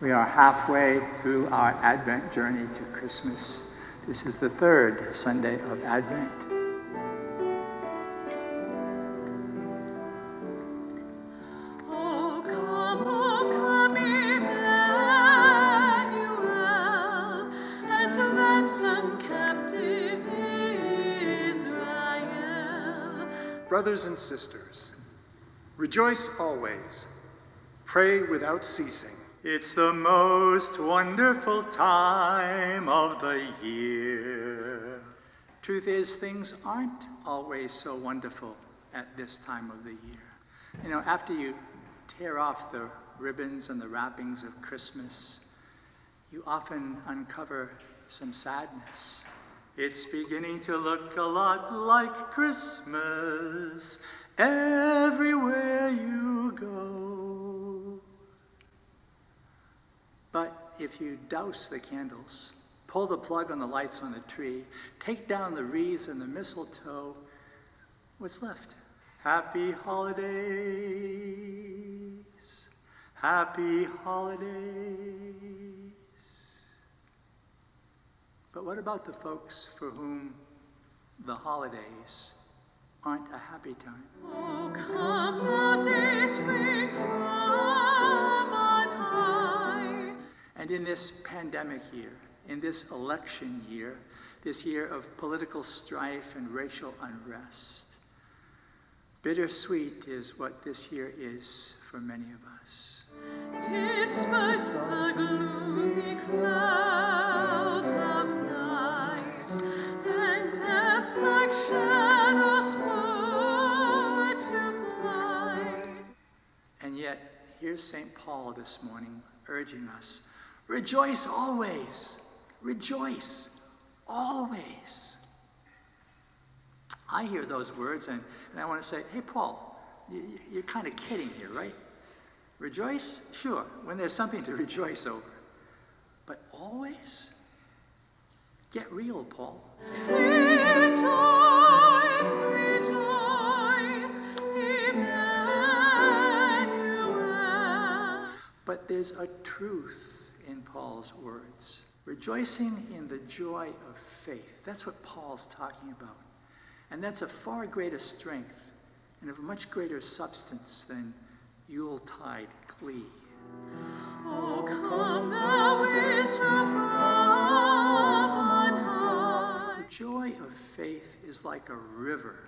We are halfway through our Advent journey to Christmas. This is the third Sunday of Advent. Oh, come, Emmanuel, and ransom captive Israel. Brothers and sisters, rejoice always. Pray without ceasing. It's the most wonderful time of the year. Truth is, things aren't always so wonderful at this time of the year. You know, after you tear off the ribbons and the wrappings of Christmas, you often uncover some sadness. It's beginning to look a lot like Christmas everywhere you go. But if you douse the candles, pull the plug on the lights on the tree, take down the wreaths and the mistletoe, what's left? Happy holidays, happy holidays. But what about the folks for whom the holidays aren't a happy time? Oh, come out a spring from on high. And in this pandemic year, in this election year, this year of political strife and racial unrest, bittersweet is what this year is for many of us. Disperse the gloomy clouds of night, and death's like shadows put to flight. And yet, here's St. Paul this morning urging us, rejoice always, rejoice always. I hear those words and I want to say, hey, Paul, you're kind of kidding here, right? Rejoice? Sure, when there's something to rejoice over. But always? Get real, Paul. Rejoice, rejoice, Emmanuel. But there's a truth in Paul's words. Rejoicing in the joy of faith. That's what Paul's talking about. And that's a far greater strength and of much greater substance than Yuletide glee. Oh, come thou wisdom from on high. The joy of faith is like a river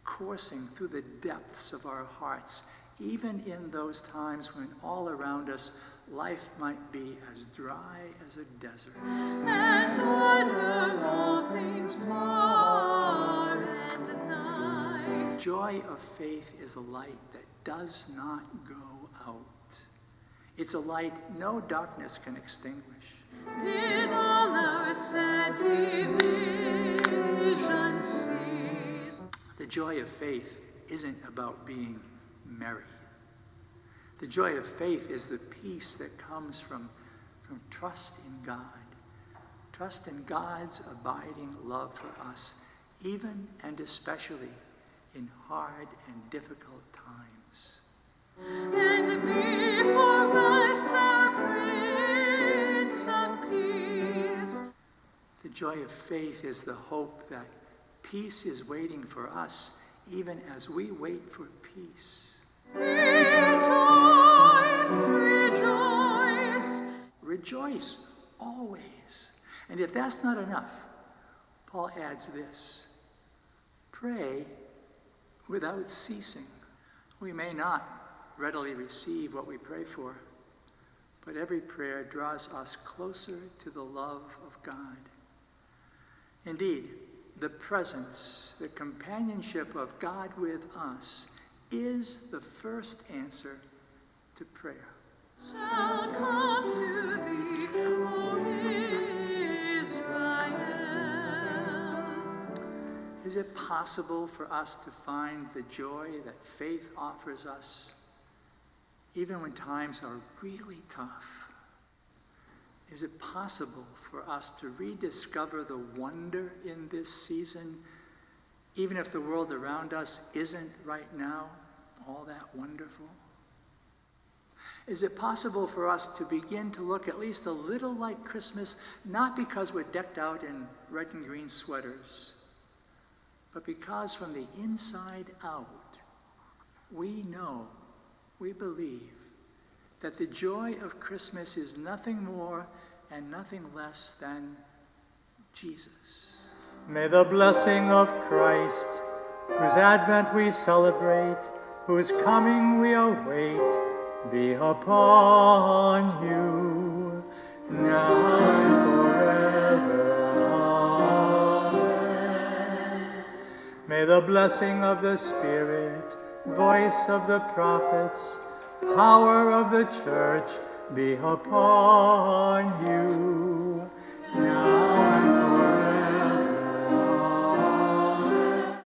coursing through the depths of our hearts, even in those times when all around us life might be as dry as a desert. And order all things far and nigh. The joy of faith is a light that does not go out. It's a light no darkness can extinguish. Bid all our sad divisions cease. The joy of faith isn't about being merry. The joy of faith is the peace that comes from trust in God. Trust in God's abiding love for us, even and especially in hard and difficult times. And before us our Prince of Peace. The joy of faith is the hope that peace is waiting for us, even as we wait for peace. Rejoice, rejoice. Rejoice always. And if that's not enough, Paul adds this: pray without ceasing. We may not readily receive what we pray for, but every prayer draws us closer to the love of God. Indeed, the presence, the companionship of God with us is the first answer to prayer. Shall come to thee, O Israel. Is it possible for us to find the joy that faith offers us, even when times are really tough? Is it possible for us to rediscover the wonder in this season, even if the world around us isn't right now all that wonderful? Is it possible for us to begin to look at least a little like Christmas, not because we're decked out in red and green sweaters, but because from the inside out, we know, we believe, that the joy of Christmas is nothing more and nothing less than Jesus. May the blessing of Christ, whose advent we celebrate, whose coming we await, be upon you, now and forever. Amen. May the blessing of the Spirit, voice of the prophets, power of the church, be upon you, now